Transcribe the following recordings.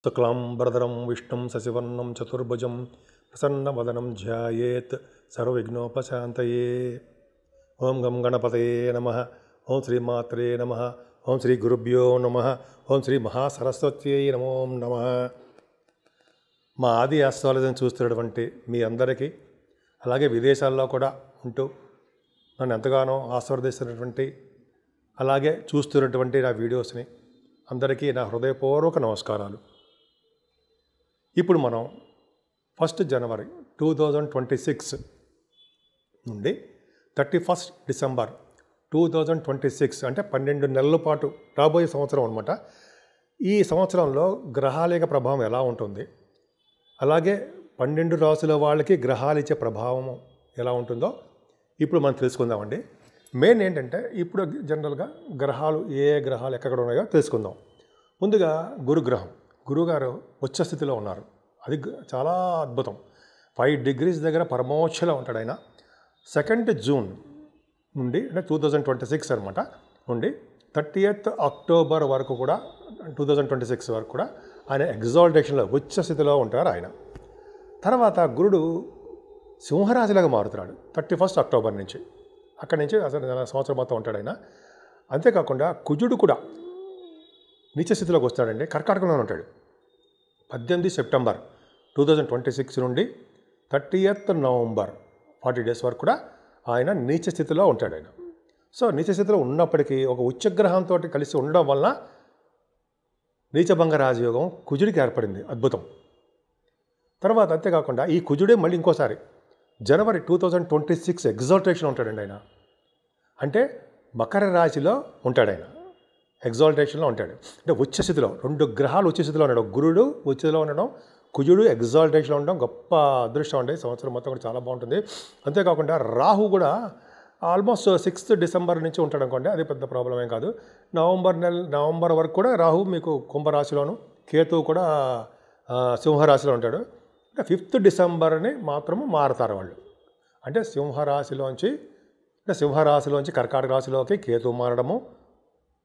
శుక్లాంబరధరం విష్ణుం శశివర్ణం చతుర్భుజం ప్రసన్నవదనం ధ్యాయేత్ సర్వవిఘ్నోపశాంతయే. ఓం గం గణపతయే నమః. ఓం శ్రీమాత్రే నమః. ఓం శ్రీ గురుభ్యో నమః. ఓం శ్రీ మహాసరస్వత్యై నమో నమః. మా ఆది ఆస్ట్రాలజీని చూస్తున్నటువంటి మీ అందరికీ, అలాగే విదేశాల్లో కూడా ఉంటూ నన్ను ఎంతగానో ఆశీర్వదిస్తున్నటువంటి, అలాగే చూస్తున్నటువంటి నా వీడియోస్ని అందరికీ నా హృదయపూర్వక నమస్కారాలు. ఇప్పుడు మనం 1 జనవరి 2026 నుండి 31 డిసెంబర్ 2026 అంటే 12 నెలల పాటు రాబోయే సంవత్సరం అనమాట. ఈ సంవత్సరంలో గ్రహాల యొక్క ప్రభావం ఎలా ఉంటుంది, అలాగే 12 రాసుల వాళ్ళకి గ్రహాలు ఇచ్చే ప్రభావం ఎలా ఉంటుందో ఇప్పుడు మనం తెలుసుకుందామండి. మెయిన్ ఏంటంటే ఇప్పుడు జనరల్గా గ్రహాలు ఏ గ్రహాలు ఎక్కడ ఉన్నాయో తెలుసుకుందాం. ముందుగా గురుగ్రహం, గురువుగారు ఉచ్చ స్థితిలో ఉన్నారు. అది చాలా అద్భుతం. 5 degrees దగ్గర పరమోచ్చలో ఉంటాడు ఆయన. 2 జూన్ నుండి అంటే 2026 అనమాట నుండి 30th అక్టోబర్ వరకు కూడా 2026 వరకు కూడా ఆయన ఎగ్జాల్టేషన్లో ఉచ్చ స్థితిలో ఉంటారు ఆయన. తర్వాత గురుడు సింహరాశిలాగా మారుతున్నాడు 31 అక్టోబర్ నుంచి. అక్కడి నుంచి అసలు సంవత్సరం మొత్తం ఉంటాడు ఆయన. అంతేకాకుండా కుజుడు కూడా నీచ స్థితిలోకి వస్తాడండి, కర్కాటకంలో ఉంటాడు. 18 సెప్టెంబర్ 2026 నుండి 30th నవంబర్ 40 days వరకు కూడా ఆయన నీచ స్థితిలో ఉంటాడు ఆయన. సో నీచ స్థితిలో ఉన్నప్పటికీ ఒక ఉచ్చగ్రహంతో కలిసి ఉండడం వలన నీచభంగ రాజయోగం కుజుడికి ఏర్పడింది, అద్భుతం. తర్వాత అంతేకాకుండా ఈ కుజుడే మళ్ళీ ఇంకోసారి జనవరి 2026 ఎగ్జాల్టేషన్ ఉంటాడండి ఆయన. అంటే మకర రాశిలో ఉంటాడు ఆయన, ఎగ్జాల్టేషన్లో ఉంటాడు. అంటే ఉచ్చస్థితిలో 2 గ్రహాలు ఉచ్చస్థితిలో ఉండడం, గురుడు ఉచ్చలో ఉండడం, కుజుడు ఎగ్జాల్టేషన్లో ఉండడం గొప్ప అదృష్టం అండి. సంవత్సరం మొత్తం కూడా చాలా బాగుంటుంది. అంతేకాకుండా రాహు కూడా ఆల్మోస్ట్ 6 డిసెంబర్ నుంచి ఉంటాడు అనుకోండి, అది పెద్ద ప్రాబ్లం ఏం కాదు. నవంబర్ వరకు కూడా రాహు మీకు కుంభరాశిలోను, కేతువు కూడా సింహరాశిలో ఉంటాడు. అంటే 5th డిసెంబర్ని మాత్రము మారుతారు వాళ్ళు. అంటే సింహరాశిలోంచి కర్కాటక రాశిలోకి కేతువు మారడము,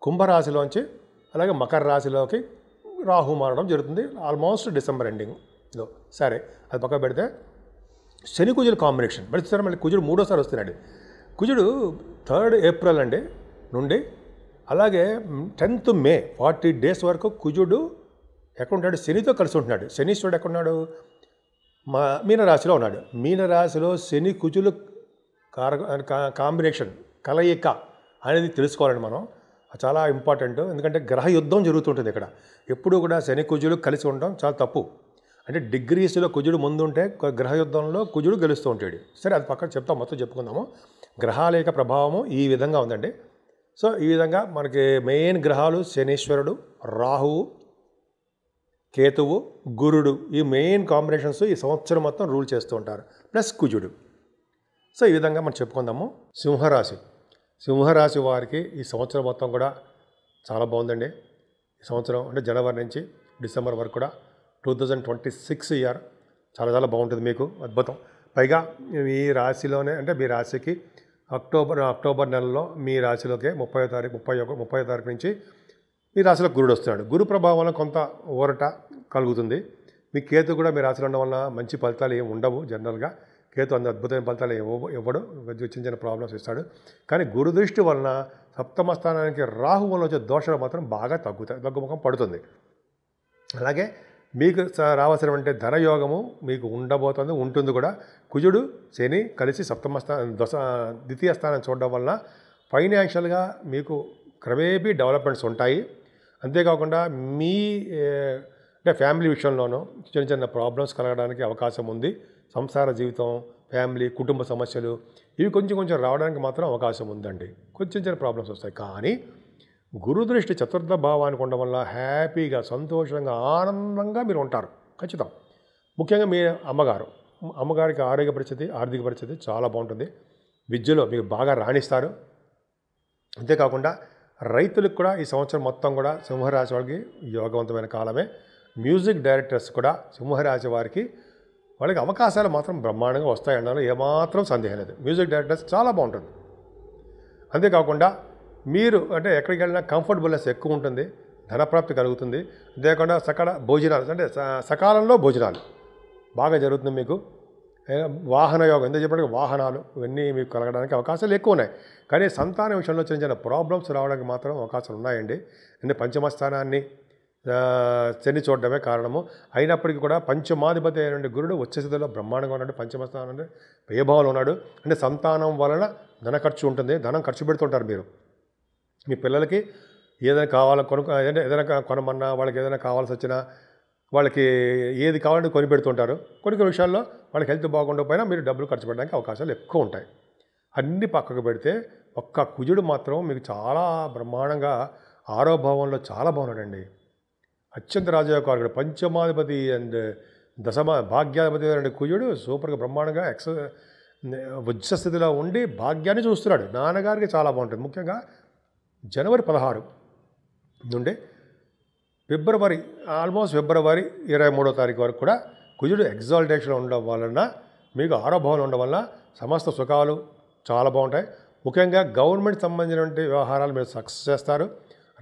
కుంభరాశిలోంచి అలాగే మకర రాశిలోకి రాహు మారడం జరుగుతుంది ఆల్మోస్ట్ డిసెంబర్ ఎండింగ్లో. సరే, అది పక్క పెడితే శని కుజుడు కాంబినేషన్ పెడుతున్నారు. మళ్ళీ కుజుడు 3వసారి వస్తున్నాడు. కుజుడు 3rd ఏప్రిల్ అండి నుండి అలాగే 10th మే 40 days వరకు కుజుడు ఎక్కడ ఉంటాడు, శనితో కలిసి ఉంటున్నాడు. శనీశ్వరుడు ఎక్కడున్నాడు, మీనరాశిలో ఉన్నాడు. మీనరాశిలో శని కుజులు కాంబినేషన్ కలయిక అనేది తెలుసుకోవాలండి మనం. చాలా ఇంపార్టెంట్. ఎందుకంటే గ్రహ యుద్ధం జరుగుతుంటుంది ఇక్కడ. ఎప్పుడు కూడా శని కుజులు కలిసి ఉండడం చాలా తప్పు. అంటే డిగ్రీస్లో కుజుడు ముందుంటే గ్రహ యుద్ధంలో కుజుడు గెలుస్తూ ఉంటాడు. సరే, అది పక్కన చెప్తాం, మొత్తం చెప్పుకుందాము. గ్రహాల యొక్క ప్రభావము ఈ విధంగా ఉందండి. సో ఈ విధంగా మనకి మెయిన్ గ్రహాలు శనీశ్వరుడు, రాహువు, కేతువు, గురుడు, ఈ మెయిన్ కాంబినేషన్స్ ఈ సంవత్సరం మొత్తం రూల్ చేస్తూ ఉంటారు, ప్లస్ కుజుడు. సో ఈ విధంగా మనం చెప్పుకుందాము. సింహరాశి వారికి ఈ సంవత్సరం మొత్తం కూడా చాలా బాగుందండి. ఈ సంవత్సరం అంటే జనవరి నుంచి డిసెంబర్ వరకు కూడా 2026 ఇయర్ చాలా చాలా బాగుంటుంది మీకు, అద్భుతం. పైగా మీ రాశిలోనే అంటే మీ రాశికి అక్టోబర్ నెలలో మీ రాశిలోకే 30వ తారీఖు నుంచి మీ రాశిలో గురుడు వస్తున్నాడు. గురు ప్రభావం వల్ల కొంత ఊరట కలుగుతుంది. మీ కేతు కూడా మీ రాశిలో ఉండడం వల్ల మంచి ఫలితాలు ఏమి ఉండవు. జనరల్గా కేతు అంత అద్భుతమైన ఫలితాలు ఇవ్వడు, చిన్న చిన్న ప్రాబ్లమ్స్ ఇస్తాడు. కానీ గురుదృష్టి వలన సప్తమ స్థానానికి రాహు వల్ల వచ్చే దోషాలు మాత్రం బాగా తగ్గుముఖం పడుతుంది. అలాగే మీకు రావాల్సినటువంటి ధనయోగము మీకు ఉంటుంది కూడా. కుజుడు శని కలిసి సప్తమ ద్వితీయ స్థానం చూడడం వలన ఫైనాన్షియల్గా మీకు క్రమేపీ డెవలప్మెంట్స్ ఉంటాయి. అంతేకాకుండా మీ అంటే ఫ్యామిలీ విషయంలోనూ చిన్న చిన్న ప్రాబ్లమ్స్ కలగడానికి అవకాశం ఉంది. సంసార జీవితం, ఫ్యామిలీ, కుటుంబ సమస్యలు ఇవి కొంచెం రావడానికి మాత్రం అవకాశం ఉందండి. కొంచెం చిన్న ప్రాబ్లమ్స్ వస్తాయి. కానీ గురుదృష్టి 4th భావానికి ఉండడం వల్ల హ్యాపీగా, సంతోషంగా, ఆనందంగా మీరు ఉంటారు ఖచ్చితం. ముఖ్యంగా మీ అమ్మగారికి ఆరోగ్య పరిస్థితి, ఆర్థిక పరిస్థితి చాలా బాగుంటుంది. విద్యలో మీరు బాగా రాణిస్తారు. అంతేకాకుండా రైతులకు కూడా ఈ సంవత్సరం మొత్తం కూడా సింహరాశి వారికి యోగవంతమైన కాలమే. మ్యూజిక్ డైరెక్టర్స్ కూడా సింహరాశి వారికి వాళ్ళకి అవకాశాలు మాత్రం బ్రహ్మాండంగా వస్తాయన్నారు, ఏమాత్రం సందేహం లేదు. మ్యూజిక్ డైరెక్టర్స్ చాలా బాగుంటుంది. అంతేకాకుండా మీరు అంటే ఎక్కడికి వెళ్ళినా కంఫర్టబుల్నెస్ ఎక్కువ ఉంటుంది. ధనప్రాప్తి కలుగుతుంది. అంతేకాకుండా సకల భోజనాలు అంటే సకాలంలో భోజనాలు బాగా జరుగుతుంది మీకు. వాహన యోగం ఎందుకు చెప్పడానికి వాహనాలు ఇవన్నీ మీకు కలగడానికి అవకాశాలు ఎక్కువ ఉన్నాయి. కానీ సంతాన విషయంలో చిన్న చిన్న ప్రాబ్లమ్స్ రావడానికి మాత్రం అవకాశాలు ఉన్నాయండి. అంటే పంచమ స్థానాన్ని శని చూడడమే కారణము. అయినప్పటికీ కూడా పంచమాధిపతి అయిన గురుడు వచ్చే స్థితిలో బ్రహ్మాండంగా ఉన్నాడు. పంచమ స్థానం అంటే వ్యయభావంలో ఉన్నాడు. అంటే సంతానం వలన ధన ఖర్చు ఉంటుంది. ధనం ఖర్చు పెడుతుంటారు మీరు. మీ పిల్లలకి ఏదైనా ఏదైనా కొనమన్నా వాళ్ళకి ఏదైనా కావాల్సి వచ్చినా వాళ్ళకి ఏది కావాలంటే కొని పెడుతుంటారు. కొన్ని విషయాల్లో వాళ్ళకి హెల్త్ బాగుండకపోయినా మీరు డబ్బులు ఖర్చు పెట్టడానికి అవకాశాలు ఎక్కువ ఉంటాయి. అన్ని పక్కకు పెడితే ఒక్క కుజుడు మాత్రం మీకు చాలా బ్రహ్మాండంగా ఆరో భావంలో చాలా బాగున్నాడండి. అత్యంత రాజయోగకారకుడు, పంచమాధిపతి అండ్ భాగ్యాధిపతి అండ్ కుజుడు సూపర్గా బ్రహ్మాండంగా ఉచ్చ స్థితిలో ఉండి భాగ్యాన్ని చూస్తున్నాడు. నాన్నగారికి చాలా బాగుంటుంది. ముఖ్యంగా జనవరి 16 నుండి ఫిబ్రవరి 23వ తారీఖు వరకు కూడా కుజుడు ఎగ్జాల్టేషన్లో ఉండడం వలన మీకు ఆరో భావంలో ఉండడం వల్ల సమస్త సుఖాలు చాలా బాగుంటాయి. ముఖ్యంగా గవర్నమెంట్ సంబంధించినటువంటి వ్యవహారాలు మీరు సక్సెస్ చేస్తారు.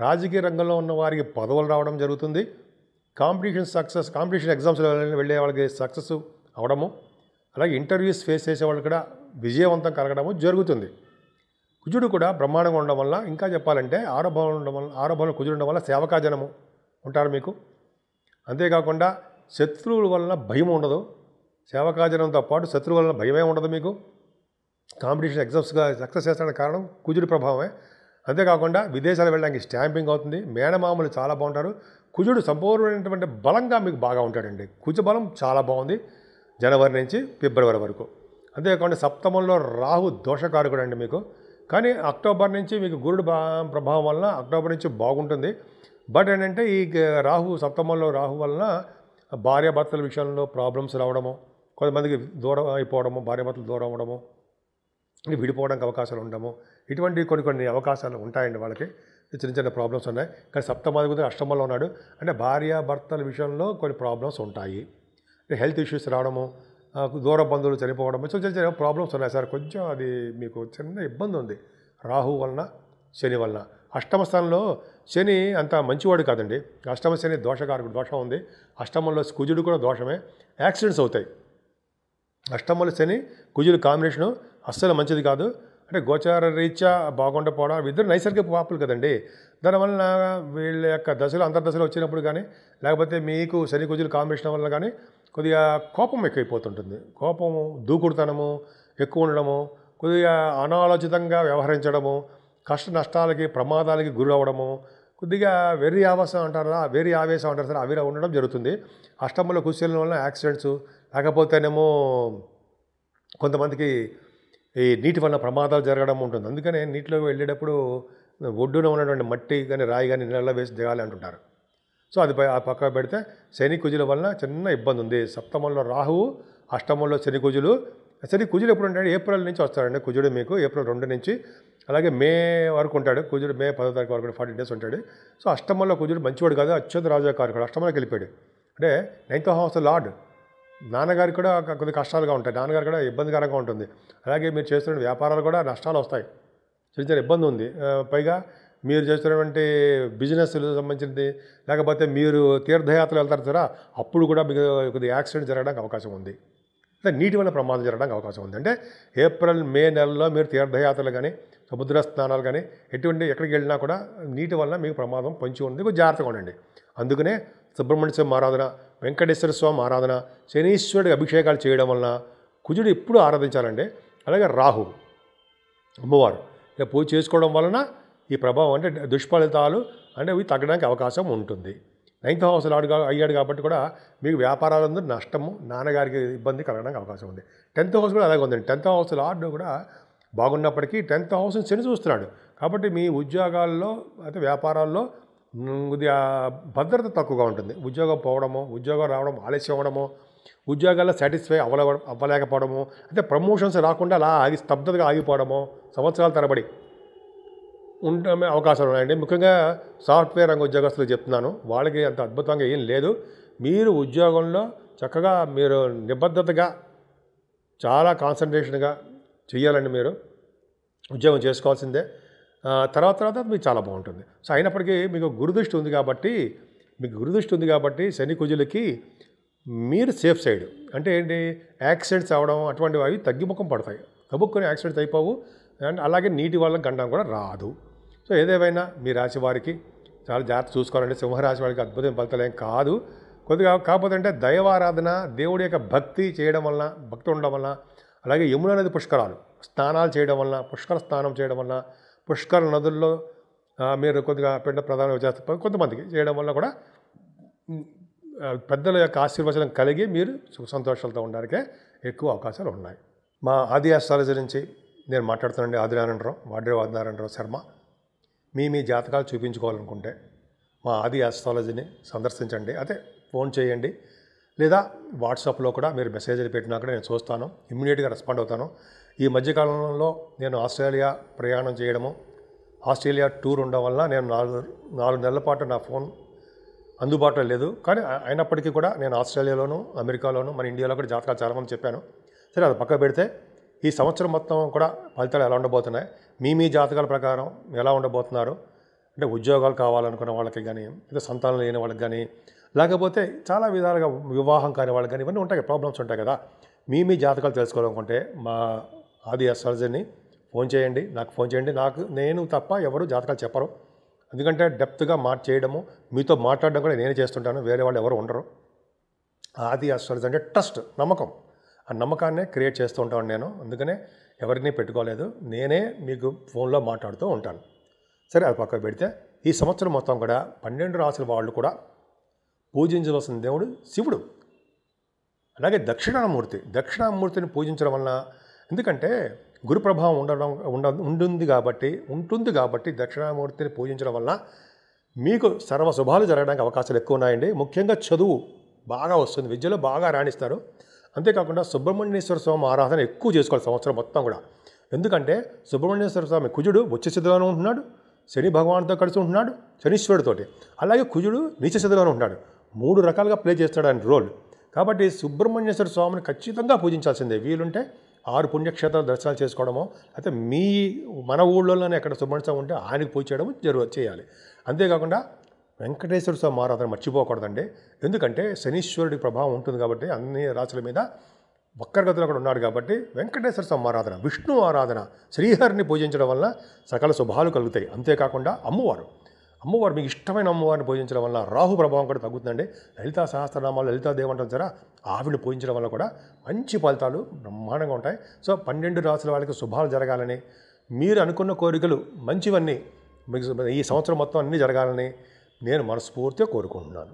రాజకీయ రంగంలో ఉన్న వారికి పదవులు రావడం జరుగుతుంది. కాంపిటీషన్ ఎగ్జామ్స్లో వెళ్ళే వాళ్ళకి సక్సెస్ అవడము, అలాగే ఇంటర్వ్యూస్ ఫేస్ చేసే వాళ్ళు కూడా విజయవంతం కలగడము జరుగుతుంది. కుజుడు కూడా బ్రహ్మాండంగా ఉండడం వల్ల ఇంకా చెప్పాలంటే ఆరో భావంలో కుజుడు ఉండడం వల్ల సేవకాజనము ఉంటారు మీకు. అంతేకాకుండా శత్రువుల వలన భయం ఉండదు. సేవకాజనంతో పాటు శత్రువుల వలన భయమే ఉండదు మీకు. కాంపిటీషన్ ఎగ్జామ్స్గా సక్సెస్ చేస్తానికి కారణం కుజుడి ప్రభావమే. అంతేకాకుండా విదేశాలు వెళ్ళడానికి స్టాంపింగ్ అవుతుంది. మేనమామలు చాలా బాగుంటారు. కుజుడు సంపూర్ణమైనటువంటి బలంగా మీకు బాగా ఉంటాడండి. కుజ బలం చాలా బాగుంది జనవరి నుంచి ఫిబ్రవరి వరకు. అంతేకాకుండా సప్తమంలో రాహు దోషకారకుడు అండి మీకు. కానీ అక్టోబర్ నుంచి మీకు గురుడు ప్రభావం వలన అక్టోబర్ నుంచి బాగుంటుంది. బట్ ఏంటంటే ఈ సప్తమంలో రాహు వలన భార్యాభర్తల విషయంలో ప్రాబ్లమ్స్ రావడము, కొంతమందికి దూరం అయిపోవడము, భార్యాభర్తలు దూరం అవ్వడము, విడిపోవడానికి అవకాశాలు ఉండడము, ఇటువంటి కొన్ని అవకాశాలు ఉంటాయండి. వాళ్ళకి చిన్న చిన్న ప్రాబ్లమ్స్ ఉన్నాయి. కానీ సప్తమాధిపతి అష్టమంలో ఉన్నాడు అంటే భార్యాభర్తల విషయంలో కొన్ని ప్రాబ్లమ్స్ ఉంటాయి. హెల్త్ ఇష్యూస్ రావడము, దూర బంధువులు చనిపోవడము, చిన్న చిన్న ప్రాబ్లమ్స్ ఉన్నాయి సార్. కొంచెం అది మీకు చిన్న ఇబ్బంది ఉంది రాహు వలన, శని వలన. అష్టమ స్థానంలో శని అంత మంచివాడు కాదండి. అష్టమ శని దోషకారకుడు, దోషం ఉంది. అష్టమంలో కుజుడు కూడా దోషమే. యాక్సిడెంట్స్ అవుతాయి. అష్టమంలో శని కుజుడు కాంబినేషను అస్సలు మంచిది కాదు. అంటే గోచార రీత్యా బాగుండకపోవడం, ఇద్దరు నైసర్గిక పాపులు కదండి. దానివల్ల వీళ్ళ యొక్క దశలు అంతర్దశలు వచ్చినప్పుడు కానీ, లేకపోతే మీకు శని కుజులు కాంబినేషన్ వల్ల కానీ కొద్దిగా కోపం ఎక్కువైపోతుంటుంది. కోపము, దూకుడుతనము ఎక్కువ ఉండడము, కొద్దిగా అనాలోచితంగా వ్యవహరించడము, కష్ట నష్టాలకి ప్రమాదాలకి గురి అవ్వడము, కొద్దిగా వెర్రి ఆవేశం అంటారు సార్, అవి ఉండడం జరుగుతుంది. అష్టమంలో కుశలం వల్ల యాక్సిడెంట్స్, లేకపోతేనేమో కొంతమందికి ఈ నీటి వల్ల ప్రమాదాలు జరగడం ఉంటుంది. అందుకనే నీటిలో వెళ్ళేటప్పుడు ఒడ్డున ఉన్నటువంటి మట్టి కానీ రాయి కానీ నీళ్ళలో వేసి దిగాలి అంటుంటారు. సో అది ఆ పక్క పెడితే శని కుజుల వలన చిన్న ఇబ్బంది ఉంది. సప్తమంలో రాహువు, అష్టమంలో శని కుజులు ఎప్పుడు ఉంటాడు? ఏప్రిల్ నుంచి వస్తాడండి కుజుడు మీకు. ఏప్రిల్ 2 నుంచి అలాగే మే వరకు ఉంటాడు కుజుడు. మే 10వ తారీఖు వరకు 40 days ఉంటాడు. సో అష్టమంలో కుజుడు మంచివాడు కాదు, అత్యంత రాజకారకుడు. అష్టమంలోకి వెళ్ళిపోయాడు అంటే 9th house లార్డ్. నాన్నగారికి కూడా కొద్దిగా కష్టాలుగా ఉంటాయి. నాన్నగారు కూడా ఇబ్బందికరంగా ఉంటుంది. అలాగే మీరు చేస్తున్న వ్యాపారాలు కూడా నష్టాలు వస్తాయి. చిన్న చిన్న ఇబ్బంది ఉంది. పైగా మీరు చేస్తున్నటువంటి బిజినెస్లు సంబంధించింది, లేకపోతే మీరు తీర్థయాత్రలు వెళ్తారు కదా, అప్పుడు కూడా మీకు కొద్దిగా యాక్సిడెంట్ జరగడానికి అవకాశం ఉంది. అంటే నీటి వల్ల ప్రమాదం జరగడానికి అవకాశం ఉంది. అంటే ఏప్రిల్ మే నెలలో మీరు తీర్థయాత్రలు కానీ, సముద్ర స్నానాలు కానీ, ఎక్కడికి వెళ్ళినా కూడా నీటి వల్ల మీకు ప్రమాదం పొంచి ఉంది. కొంచెం జాగ్రత్తగా ఉండండి. అందుకనే సుబ్రహ్మణ్య స్వామి ఆరాధన, వెంకటేశ్వర స్వామి ఆరాధన, శనీశ్వరుడి అభిషేకాలు చేయడం వలన కుజుడు ఎప్పుడు ఆరాధించాలండి. అలాగే రాహు అమ్మవారు ఇలా పూజ చేసుకోవడం వలన ఈ ప్రభావం అంటే దుష్ఫలితాలు అంటే ఇవి తగ్గడానికి అవకాశం ఉంటుంది. 9th house అయ్యాడు కాబట్టి కూడా మీకు వ్యాపారాలందు నష్టము, నాన్నగారికి ఇబ్బంది కలగడానికి అవకాశం ఉంది. 10th house కూడా అలాగే ఉందండి. 10th house లార్డ్ కూడా బాగున్నప్పటికీ 10th houseని శని చూస్తున్నాడు. కాబట్టి మీ ఉద్యోగాల్లో అయితే వ్యాపారాల్లో కొద్దిగా భద్రత తక్కువగా ఉంటుంది. ఉద్యోగం పోవడము, ఉద్యోగం రావడం ఆలస్యం అవ్వడము, ఉద్యోగాల్లో సాటిస్ఫై అవ్వలేకపోవడము, అంటే ప్రమోషన్స్ రాకుండా అలా స్తబ్దతగా ఆగిపోవడము, సంవత్సరాల తరబడి ఉండే అవకాశాలు ఉన్నాయండి. ముఖ్యంగా సాఫ్ట్వేర్ రంగ ఉద్యోగస్తులకు చెప్తున్నాను, వాళ్ళకి అంత అద్భుతంగా ఏం లేదు. మీరు ఉద్యోగంలో చక్కగా మీరు నిబద్ధతగా చాలా కాన్సన్ట్రేషన్గా చేయాలండి. మీరు ఉద్యోగం చేసుకోవాల్సిందే. తర్వాత తర్వాత మీకు చాలా బాగుంటుంది. సో అయినప్పటికీ మీకు గురుదృష్టి ఉంది కాబట్టి శని కుజులకి మీరు సేఫ్ సైడ్. అంటే ఏంటి, యాక్సిడెంట్స్ అవ్వడం అటువంటివి అవి తగ్గిముఖం పడతాయి. గబుక్కుని యాక్సిడెంట్స్ అయిపోవు. అండ్ అలాగే నీటి వల్ల గండం కూడా రాదు. సో ఏదేమైనా మీ రాశి వారికి చాలా జాగ్రత్త చూసుకోవాలంటే సింహరాశి వారికి అద్భుతమైన ఫలితాలు ఏం కాదు. కొద్దిగా కాకపోతే అంటే దైవారాధన, దేవుడి యొక్క భక్తి ఉండడం వల్ల, అలాగే యమునా నది పుష్కరాలు స్నానాలు చేయడం వల్ల, పుష్కర స్నానం చేయడం వల్ల, పుష్కర నదుల్లో మీరు కొద్దిగా పిండ ప్రదానం చేస్తారు కొంతమందికి చేయడం వల్ల కూడా పెద్దల యొక్క ఆశీర్వచనం కలిగి మీరు సుఖ సంతోషాలతో ఉండడానికే ఎక్కువ అవకాశాలు ఉన్నాయి. మా ఆది ఆస్ట్రాలజీ నుంచి నేను మాట్లాడుతానండి. ఆదినారాయణరావు శర్మ. మీ జాతకాలు చూపించుకోవాలనుకుంటే మా ఆది ఆస్ట్రాలజీని సందర్శించండి. అదే ఫోన్ చేయండి, లేదా వాట్సాప్లో కూడా మీరు మెసేజ్లు పెట్టినా కూడా నేను చూస్తాను, ఇమ్మీడియట్గా రెస్పాండ్ అవుతాను. ఈ మధ్యకాలంలో నేను ఆస్ట్రేలియా ప్రయాణం చేయడము, ఆస్ట్రేలియా టూర్ ఉండడం వల్ల నేను 4 నెలల పాటు నా ఫోన్ అందుబాటులో లేదు. కానీ అయినప్పటికీ కూడా నేను ఆస్ట్రేలియాలోను, అమెరికాలోను, మన ఇండియాలో కూడా జాతకాలు చాలామంది చెప్పాను. సరే, అది పక్క పెడితే ఈ సంవత్సరం మొత్తం కూడా ఫలితాలు ఎలా ఉండబోతున్నాయి, మీ జాతకాల ప్రకారం ఎలా ఉండబోతున్నారు, అంటే ఉద్యోగాలు కావాలనుకున్న వాళ్ళకి కానీ, లేదా సంతానం లేని వాళ్ళకి కానీ, లేకపోతే చాలా విధాలుగా వివాహం కాని వాళ్ళకి కానీ, ఇవన్నీ ఉంటాయి, ప్రాబ్లమ్స్ ఉంటాయి కదా. మీ జాతకాలు తెలుసుకోవాలనుకుంటే మా ఆది ఆస్ట్రాలజీని నాకు ఫోన్ చేయండి. నేను తప్ప ఎవరు జాతకాలు చెప్పరు. ఎందుకంటే డెప్త్గా చేయడము, మీతో మాట్లాడడం కూడా నేనే చేస్తుంటాను, వేరే వాళ్ళు ఎవరు ఉండరు. ఆది ఆస్ట్రాలజీ అంటే ట్రస్ట్, నమ్మకం. ఆ నమ్మకాన్నే క్రియేట్ చేస్తూ ఉంటాను నేను. అందుకనే ఎవరిని పెట్టుకోలేదు, నేనే మీకు ఫోన్లో మాట్లాడుతూ ఉంటాను. సరే, అది పక్కకు పెడితే ఈ సంవత్సరం మొత్తం కూడా 12 రాసుల వాళ్ళు కూడా పూజించవలసిన దేవుడు శివుడు. అలాగే దక్షిణామూర్తిని పూజించడం వలన, ఎందుకంటే గురు ప్రభావం ఉంటుంది కాబట్టి దక్షిణామూర్తిని పూజించడం వల్ల మీకు సర్వ శుభాలు జరగడానికి అవకాశాలు ఎక్కువ ఉన్నాయండి. ముఖ్యంగా చదువు బాగా వస్తుంది, విద్యలో బాగా రాణిస్తారు. అంతేకాకుండా సుబ్రహ్మణ్యేశ్వర స్వామి ఆరాధన ఎక్కువ చేసుకోవాలి సంవత్సరం మొత్తం కూడా. ఎందుకంటే సుబ్రహ్మణ్యేశ్వర స్వామి కుజుడు ఉచ్చస్థితిలోనే ఉంటున్నాడు, శని భగవాన్తో కలిసి ఉంటున్నాడు, శనీశ్వరుడితోటి. అలాగే కుజుడు నీచస్థితిలోనే ఉంటున్నాడు. 3 రకాలుగా ప్లే చేస్తాడు ఆయన రోల్. కాబట్టి సుబ్రహ్మణ్యేశ్వర స్వామిని ఖచ్చితంగా పూజించాల్సిందే. వీలుంటే 6 పుణ్యక్షేత్రాలు దర్శనాలు చేసుకోవడమో, అయితే మన ఊళ్ళోనే ఎక్కడ సుబ్రహ్మణ్య స్వామి ఉంటే ఆయనకు పూజ చేయడం చేయాలి. అంతేకాకుండా వెంకటేశ్వర స్వామి ఆరాధన మర్చిపోకూడదండి. ఎందుకంటే శనీశ్వరుడి ప్రభావం ఉంటుంది కాబట్టి అన్ని రాశుల మీద వక్రగతిలో కూడా ఉన్నాడు కాబట్టి వెంకటేశ్వర స్వామి ఆరాధన, విష్ణు ఆరాధన, శ్రీహరిని పూజించడం వల్ల సకల శుభాలు కలుగుతాయి. అంతేకాకుండా అమ్మవారు మీకు ఇష్టమైన అమ్మవారిని పూజించడం వల్ల రాహు ప్రభావం కూడా తగ్గుతుందండి. లలితా సహస్రనామాలు, లలితాదేవి అంటారు సరే, ఆవిడని పూజించడం వల్ల కూడా మంచి ఫలితాలు బ్రహ్మాండంగా ఉంటాయి. సో 12 రాసుల వాళ్ళకి శుభాలు జరగాలని, మీరు అనుకున్న కోరికలు మంచివన్నీ మీకు ఈ సంవత్సరం మొత్తం అన్నీ జరగాలని నేను మనస్ఫూర్తిగా కోరుకుంటున్నాను.